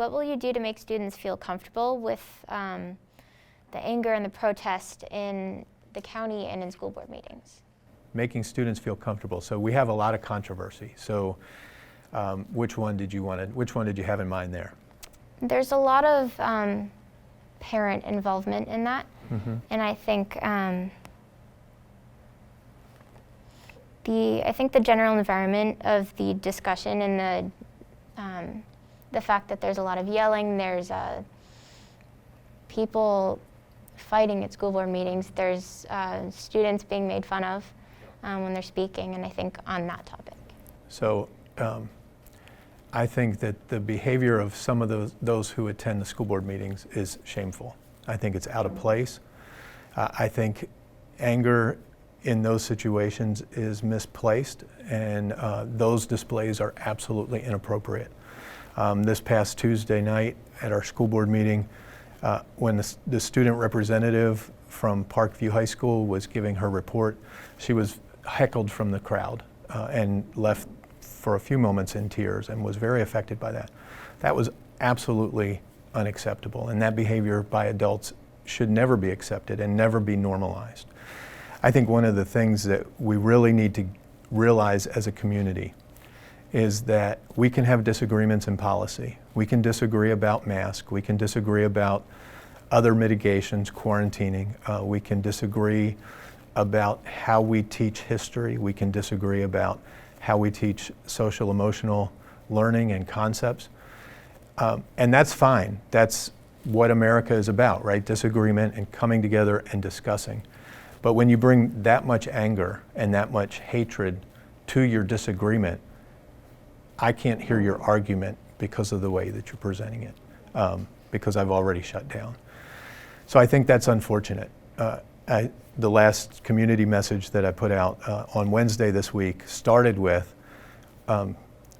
what will you do to make students feel comfortable with the anger and the protest in the county and in school board meetings? Making students feel comfortable. So we have a lot of controversy. So which one did you have in mind there? There's a lot of parent involvement in that, and I think the general environment of the discussion and the fact that there's a lot of yelling, there's people fighting at school board meetings, there's students being made fun of when they're speaking, and I think on that topic. So I think that the behavior of some of those who attend the school board meetings is shameful. I think it's out of place. I think anger in those situations is misplaced, and those displays are absolutely inappropriate. This past Tuesday night at our school board meeting, when the student representative from Parkview High School was giving her report, she was heckled from the crowd and left for a few moments in tears and was very affected by that. That was absolutely unacceptable, and that behavior by adults should never be accepted and never be normalized. I think one of the things that we really need to realize as a community is that we can have disagreements in policy. We can disagree about masks. We can disagree about other mitigations, quarantining. We can disagree about how we teach history. We can disagree about how we teach social emotional learning and concepts. And that's fine. That's what America is about, right? Disagreement and coming together and discussing. But when you bring that much anger and that much hatred to your disagreement, I can't hear your argument because of the way that you're presenting it, because I've already shut down. So I think that's unfortunate. The last community message that I put out on Wednesday this week started with,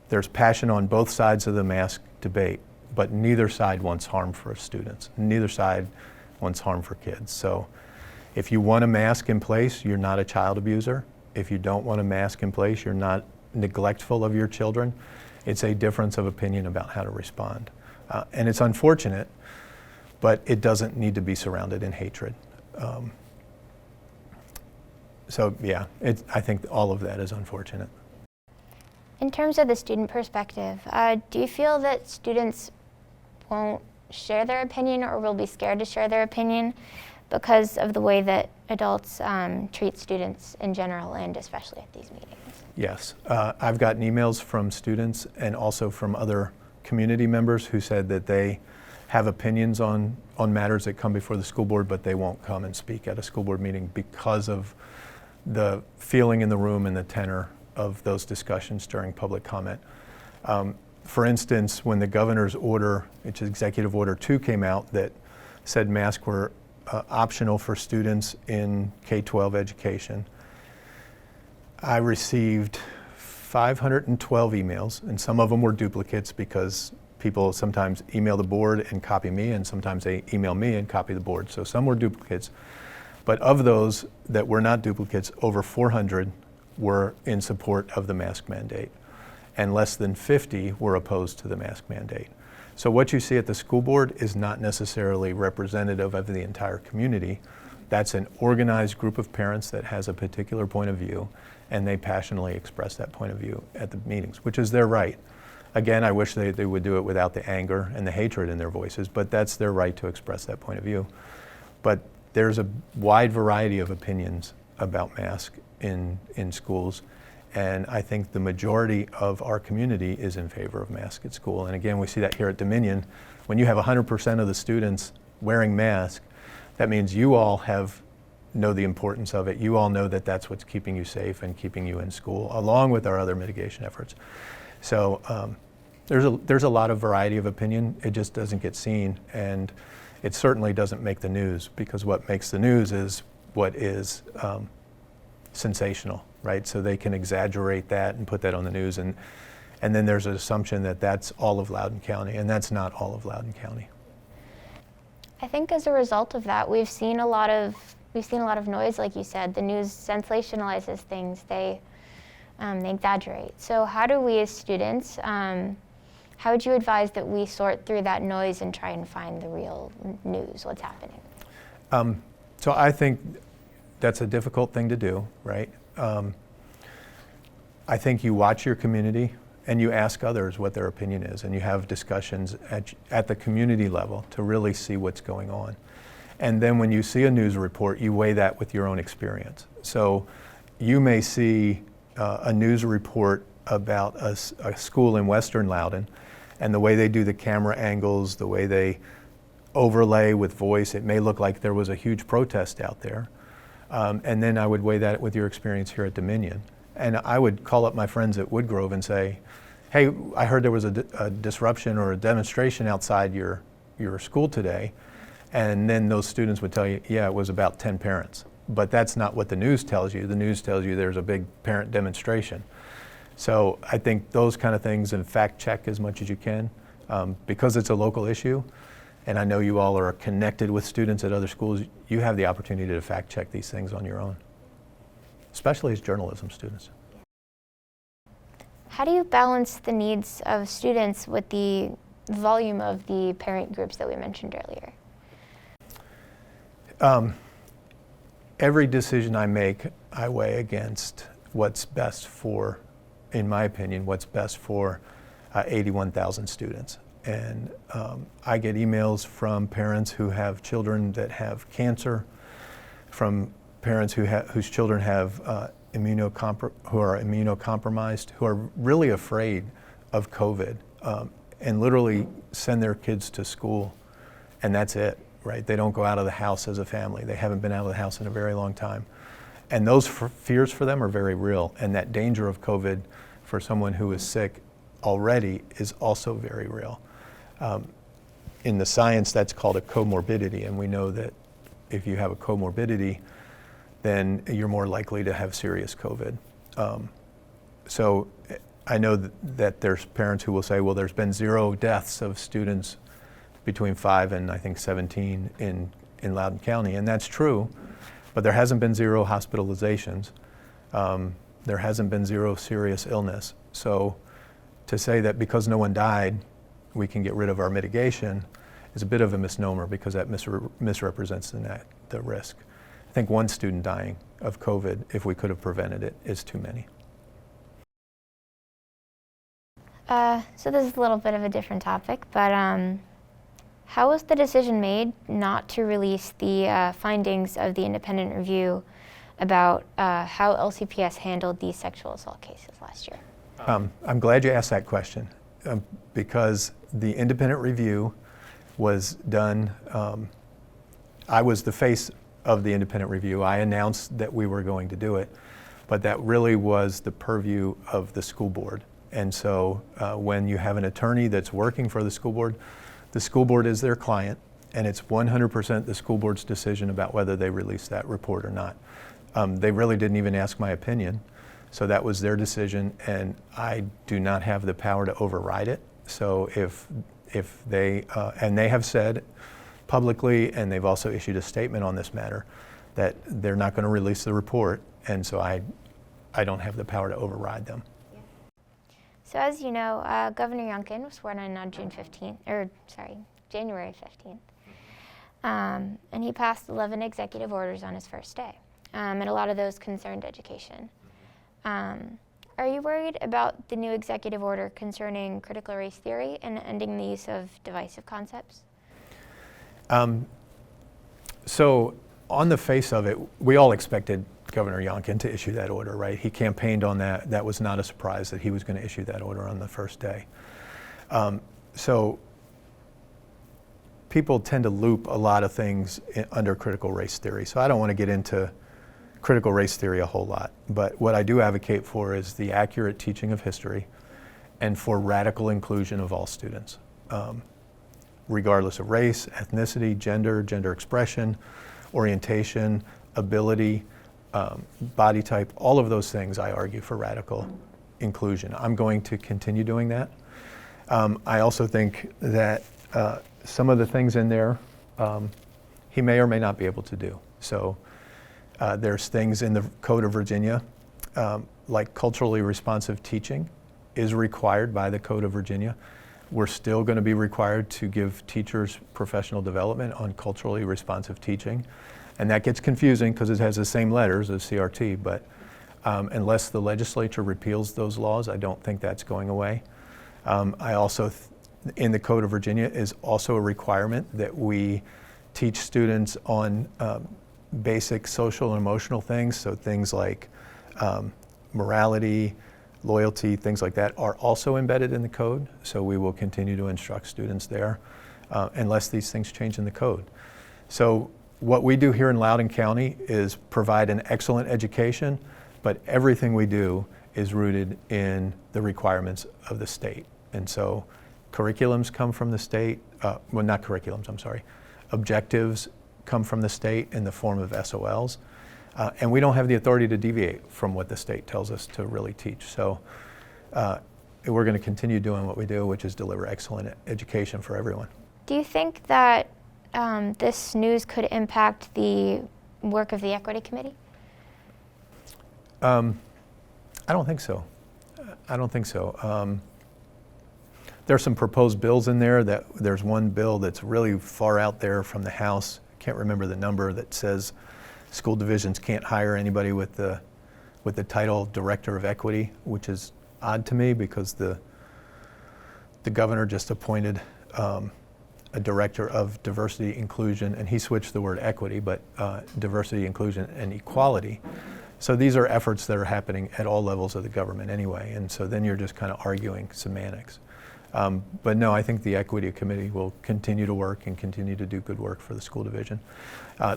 there's passion on both sides of the mask debate, but neither side wants harm for students. Neither side wants harm for kids. So if you want a mask in place, you're not a child abuser. If you don't want a mask in place, you're not neglectful of your children. It's a difference of opinion about how to respond. And it's unfortunate, but it doesn't need to be surrounded in hatred. So yeah, I think all of that is unfortunate. In terms of the student perspective, do you feel that students won't share their opinion or will be scared to share their opinion because of the way that adults treat students in general and especially at these meetings? Yes, I've gotten emails from students and also from other community members who said that they have opinions on matters that come before the school board, but they won't come and speak at a school board meeting because of the feeling in the room and the tenor of those discussions during public comment. For instance, when the governor's order, which is Executive Order 2, came out that said masks were optional for students in K-12 education, I received 512 emails, and some of them were duplicates because people sometimes email the board and copy me, and sometimes they email me and copy the board. So some were duplicates. But of those that were not duplicates, over 400 were in support of the mask mandate, and less than 50 were opposed to the mask mandate. So what you see at the school board is not necessarily representative of the entire community. That's an organized group of parents that has a particular point of view, and they passionately express that point of view at the meetings, which is their right. Again, I wish they would do it without the anger and the hatred in their voices, but that's their right to express that point of view. But there's a wide variety of opinions about masks in schools, and I think the majority of our community is in favor of masks at school. And again, we see that here at Dominion. When you have 100% of the students wearing masks, that means you all know the importance of it. You all know that that's what's keeping you safe and keeping you in school, along with our other mitigation efforts. So there's a lot of variety of opinion. It just doesn't get seen, and it certainly doesn't make the news, because what makes the news is what is sensational, right? So they can exaggerate that and put that on the news, and then there's an assumption that that's all of Loudoun County, and that's not all of Loudoun County. I think as a result of that, we've seen a lot of noise, like you said. The news sensationalizes things. They exaggerate. So how do we as students How would you advise that we sort through that noise and try and find the real news, what's happening? So I think that's a difficult thing to do, right? I think you watch your community and you ask others what their opinion is, and you have discussions at the community level to really see what's going on. And then when you see a news report, you weigh that with your own experience. So you may see a news report about a school in Western Loudoun, and the way they do the camera angles, the way they overlay with voice, it may look like there was a huge protest out there. And then I would weigh that with your experience here at Dominion. And I would call up my friends at Woodgrove and say, hey, I heard there was a disruption or a demonstration outside your school today. And then those students would tell you, yeah, it was about 10 parents. But that's not what the news tells you. The news tells you there's a big parent demonstration. So I think those kind of things, and fact check as much as you can, because it's a local issue. And I know you all are connected with students at other schools. You have the opportunity to fact check these things on your own, especially as journalism students. How do you balance the needs of students with the volume of the parent groups that we mentioned earlier? Every decision I make, I weigh against what's best for, in my opinion, what's best for 81,000 students. And I get emails from parents who have children that have cancer, from parents whose children have who are immunocompromised, who are really afraid of COVID, and literally send their kids to school, and that's it, right? They don't go out of the house as a family. They haven't been out of the house in a very long time. And those fears for them are very real, and that danger of COVID for someone who is sick already is also very real. In the science, that's called a comorbidity, and we know that if you have a comorbidity, then you're more likely to have serious COVID. So I know that there's parents who will say, well, there's been 0 deaths of students between 5 and I think 17 in Loudoun County, and that's true, but there hasn't been 0 hospitalizations. There hasn't been 0 serious illness. So to say that because no one died, we can get rid of our mitigation is a bit of a misnomer, because that misrepresents the risk. I think 1 student dying of COVID, if we could have prevented it, is too many. So this is a little bit of a different topic, but how was the decision made not to release the findings of the independent review about how LCPS handled these sexual assault cases last year? I'm glad you asked that question, because the independent review was done. I was the face of the independent review. I announced that we were going to do it, but that really was the purview of the school board. And so when you have an attorney that's working for the school board is their client, and it's 100% the school board's decision about whether they release that report or not. They really didn't even ask my opinion, so that was their decision, and I do not have the power to override it. So if they, and they have said publicly, and they've also issued a statement on this matter, that they're not going to release the report, and so I don't have the power to override them. So as you know, Governor Youngkin was sworn in on January 15th. And he passed 11 executive orders on his first day. And a lot of those concerned education. Are you worried about the new executive order concerning critical race theory and ending the use of divisive concepts? So on the face of it, we all expected Governor Youngkin to issue that order, right? He campaigned on that. That was not a surprise that he was going to issue that order on the first day. So people tend to loop a lot of things under critical race theory. So I don't want to get into critical race theory a whole lot. But what I do advocate for is the accurate teaching of history and for radical inclusion of all students, regardless of race, ethnicity, gender expression, orientation, ability, body type, all of those things I argue for radical inclusion. I'm going to continue doing that. I also think that some of the things in there he may or may not be able to do. So there's things in the Code of Virginia, like culturally responsive teaching is required by the Code of Virginia. We're still going to be required to give teachers professional development on culturally responsive teaching. And that gets confusing because it has the same letters as CRT, but unless the legislature repeals those laws, I don't think that's going away. I also, in the Code of Virginia, is also a requirement that we teach students on basic social and emotional things, so things like morality, loyalty, things like that are also embedded in the code, so we will continue to instruct students there unless these things change in the code. So what we do here in Loudoun County is provide an excellent education, but everything we do is rooted in the requirements of the state. And so curriculums come from the state, well, not curriculums, I'm sorry, objectives come from the state in the form of SOLs. And we don't have the authority to deviate from what the state tells us to really teach. So we're going to continue doing what we do, which is deliver excellent education for everyone. Do you think that this news could impact the work of the Equity Committee? I don't think so. I don't think so. There's some proposed bills in there. There's one bill that's really far out there from the House. I can't remember the number, that says school divisions can't hire anybody with the title Director of Equity, which is odd to me because the governor just appointed a Director of Diversity, Inclusion, and he switched the word equity, but diversity, inclusion, and equality. So these are efforts that are happening at all levels of the government anyway, and so then you're just kind of arguing semantics. But no, I think the Equity Committee will continue to work and continue to do good work for the school division.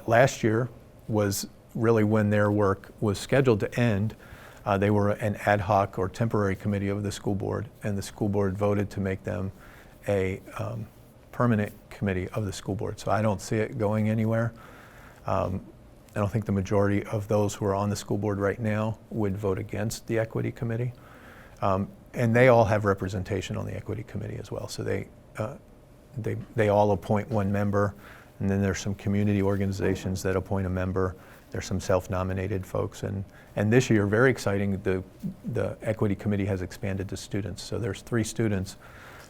Last year was really when their work was scheduled to end. They were an ad hoc or temporary committee of the school board, and the school board voted to make them a permanent committee of the school board. So I don't see it going anywhere. I don't think the majority of those who are on the school board right now would vote against the Equity Committee. And they all have representation on the Equity Committee as well. So they all appoint one member, and then there's some community organizations that appoint a member. There's some self-nominated folks, and this year, very exciting, the Equity Committee has expanded to students. So there's 3 students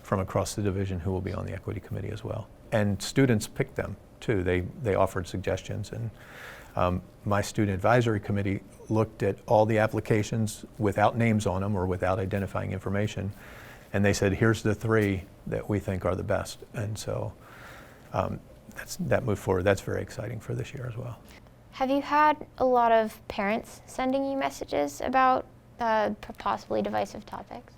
from across the division who will be on the Equity Committee as well. And students picked them too. They offered suggestions, and my student advisory committee looked at all the applications without names on them or without identifying information, and they said, here's the 3 that we think are the best. And so that moved forward. That's very exciting for this year as well. Have you had a lot of parents sending you messages about possibly divisive topics?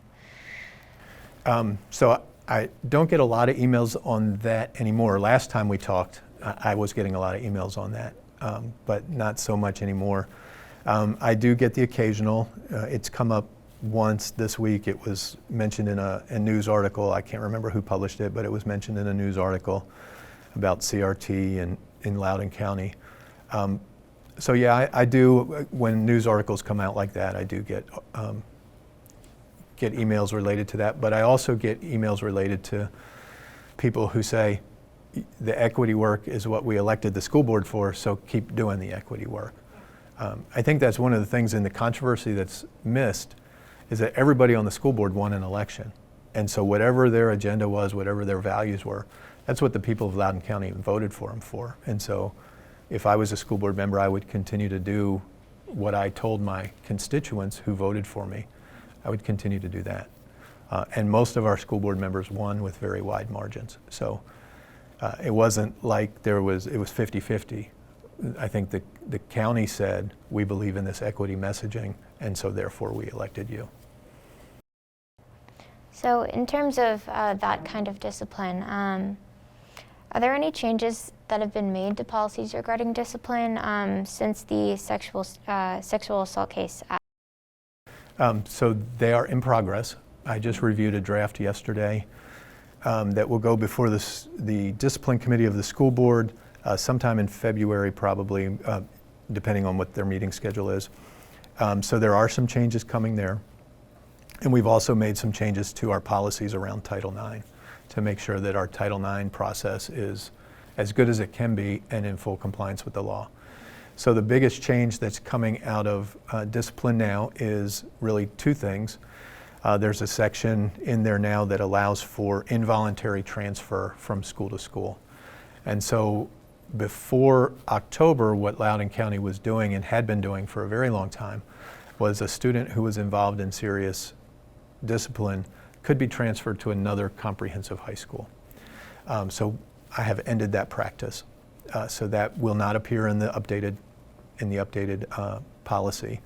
So I don't get a lot of emails on that anymore. Last time we talked, I was getting a lot of emails on that, but not so much anymore. I do get the occasional. It's come up once this week. It was mentioned in a news article. I can't remember who published it, but it was mentioned in a news article about CRT in Loudoun County. So yeah, I do, when news articles come out like that, I do get emails related to that, but I also get emails related to people who say, the equity work is what we elected the school board for, so keep doing the equity work. I think that's one of the things in the controversy that's missed, is that everybody on the school board won an election. And so whatever their agenda was, whatever their values were, that's what the people of Loudoun County voted for them for. And so if I was a school board member, I would continue to do what I told my constituents who voted for me. I would continue to do that. And most of our school board members won with very wide margins. So it wasn't like it was 50-50. I think the county said, we believe in this equity messaging, and so therefore we elected you. So in terms of that kind of discipline, are there any changes that have been made to policies regarding discipline since the sexual assault case? So they are in progress. I just reviewed a draft yesterday that will go before the discipline committee of the school board sometime in February, probably, depending on what their meeting schedule is. So there are some changes coming there. And we've also made some changes to our policies around Title IX to make sure that our Title IX process is as good as it can be and in full compliance with the law. So the biggest change that's coming out of discipline now is really 2 things. There's a section in there now that allows for involuntary transfer from school to school. And so before October, what Loudoun County was doing and had been doing for a very long time was a student who was involved in serious discipline could be transferred to another comprehensive high school. So I have ended that practice. So that will not appear in the updated policy.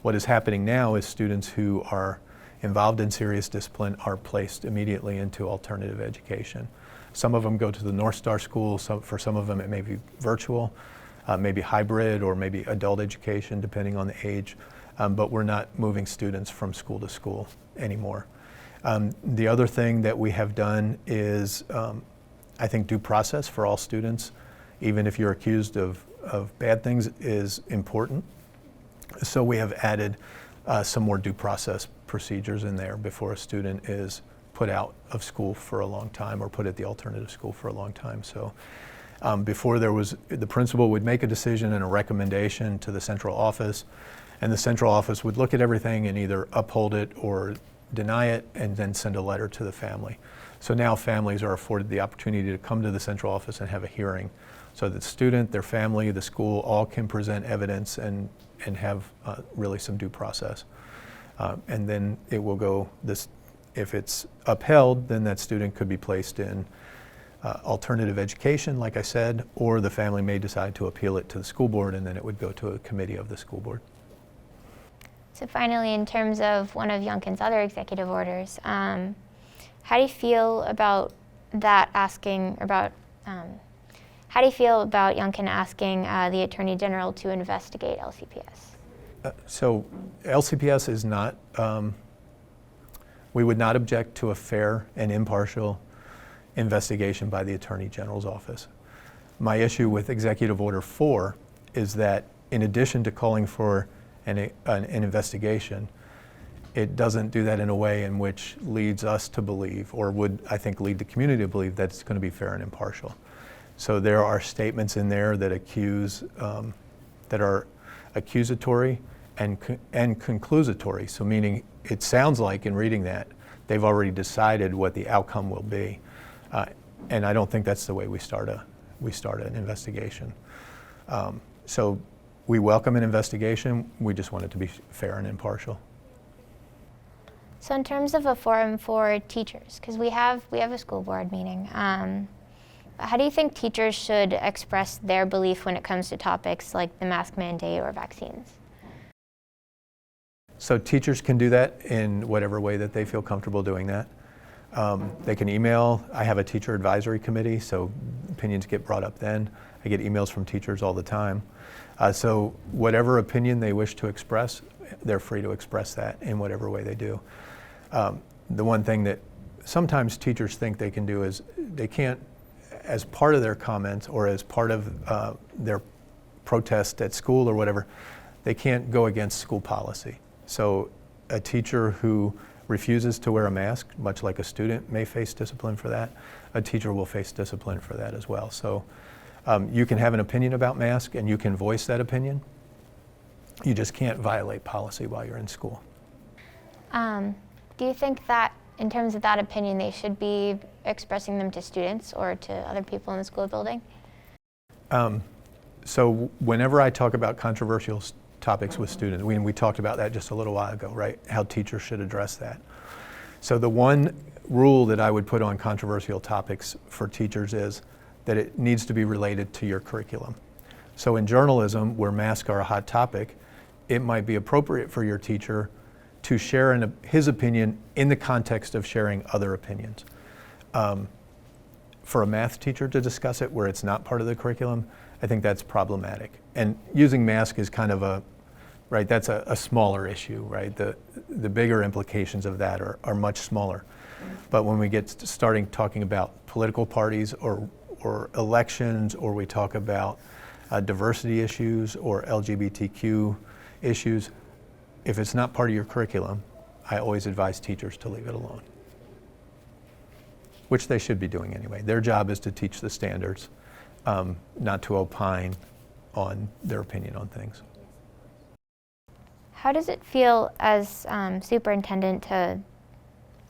What is happening now is students who are involved in serious discipline are placed immediately into alternative education. Some of them go to the North Star School. For some of them it may be virtual, maybe hybrid, or maybe adult education depending on the age. But we're not moving students from school to school anymore. The other thing that we have done is, I think, due process for all students, even if you're accused of bad things, is important. So we have added some more due process procedures in there before a student is put out of school for a long time or put at the alternative school for a long time. So before the principal would make a decision and a recommendation to the central office, and the central office would look at everything and either uphold it or deny it and then send a letter to the family. So now families are afforded the opportunity to come to the central office and have a hearing, so that the student, their family, the school all can present evidence and have really some due process. And then it will go, if it's upheld, then that student could be placed in alternative education, like I said, or the family may decide to appeal it to the school board, and then it would go to a committee of the school board. So finally, in terms of one of Youngkin's other executive orders, how do you feel about that asking about, how do you feel about Youngkin asking the Attorney General to investigate LCPS? So LCPS is not, we would not object to a fair and impartial investigation by the Attorney General's office. My issue with Executive Order 4 is that in addition to calling for an investigation, it doesn't do that in a way in which leads us to believe, or would, I think, lead the community to believe that it's going to be fair and impartial. So there are statements in there that that are accusatory and conclusatory. So meaning it sounds like in reading that they've already decided what the outcome will be, and I don't think that's the way we start an investigation. So we welcome an investigation. We just want it to be fair and impartial. So in terms of a forum for teachers, because we have a school board meeting, how do you think teachers should express their belief when it comes to topics like the mask mandate or vaccines? So teachers can do that in whatever way that they feel comfortable doing that. They can email. I have a teacher advisory committee, so opinions get brought up then. I get emails from teachers all the time. So whatever opinion they wish to express, they're free to express that in whatever way they do. The one thing that sometimes teachers think they can do is they can't, as part of their comments or as part of their protest at school or whatever, they can't go against school policy. So a teacher who refuses to wear a mask, much like a student may face discipline for that, a teacher will face discipline for that as well. So you can have an opinion about masks and you can voice that opinion. You just can't violate policy while you're in school. Do you think that in terms of that opinion, they should be expressing them to students or to other people in the school building? So whenever I talk about controversial topics with students, we talked about that just a little while ago, right? How teachers should address that. So the one rule that I would put on controversial topics for teachers is that it needs to be related to your curriculum. So in journalism, where masks are a hot topic, it might be appropriate for your teacher to share his opinion in the context of sharing other opinions. For a math teacher to discuss it where it's not part of the curriculum, I think that's problematic. And using mask is kind of right, that's a smaller issue, right? The bigger implications of that are much smaller. But when we get starting talking about political parties or elections, or we talk about diversity issues or LGBTQ issues, if it's not part of your curriculum, I always advise teachers to leave it alone, which they should be doing anyway. Their job is to teach the standards, not to opine on their opinion on things. How does it feel as superintendent to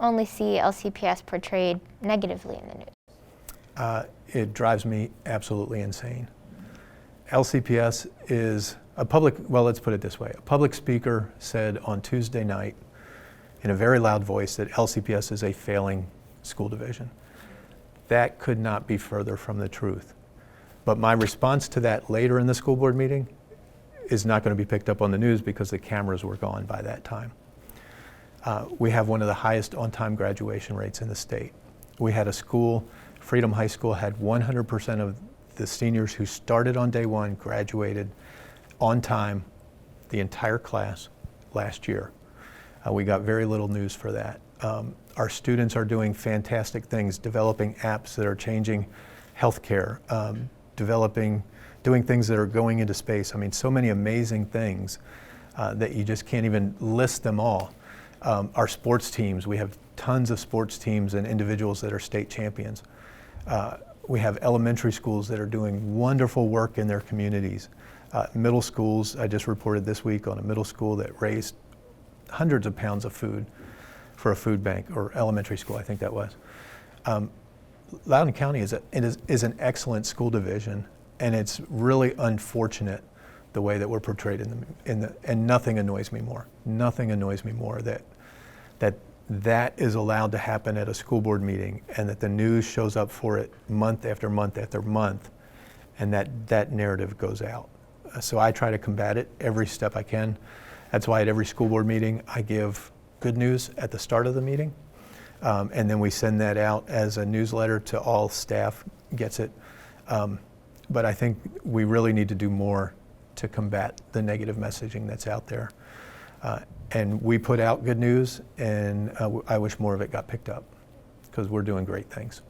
only see LCPS portrayed negatively in the news? It drives me absolutely insane. LCPS is a public, well, let's put it this way. A public speaker said on Tuesday night in a very loud voice that LCPS is a failing school division. That could not be further from the truth. But my response to that later in the school board meeting is not going to be picked up on the news because the cameras were gone by that time. We have one of the highest on-time graduation rates in the state. We had a school, Freedom High School had 100% of the seniors who started on day one graduated on time, the entire class last year. We got very little news for that. Our students are doing fantastic things, developing apps that are changing healthcare, doing things that are going into space. I mean, so many amazing things that you just can't even list them all. Our sports teams, we have tons of sports teams and individuals that are state champions. We have elementary schools that are doing wonderful work in their communities. Middle schools, I just reported this week on a middle school that raised hundreds of pounds of food for a food bank, or elementary school, I think that was. Loudoun County is an excellent school division, and it's really unfortunate the way that we're portrayed and nothing annoys me more. Nothing annoys me more that is allowed to happen at a school board meeting, and that the news shows up for it month after month after month, and that narrative goes out. So I try to combat it every step I can. That's why at every school board meeting I give good news at the start of the meeting, and then we send that out as a newsletter to all staff, gets it. But I think we really need to do more to combat the negative messaging that's out there. And we put out good news, and I wish more of it got picked up, because we're doing great things.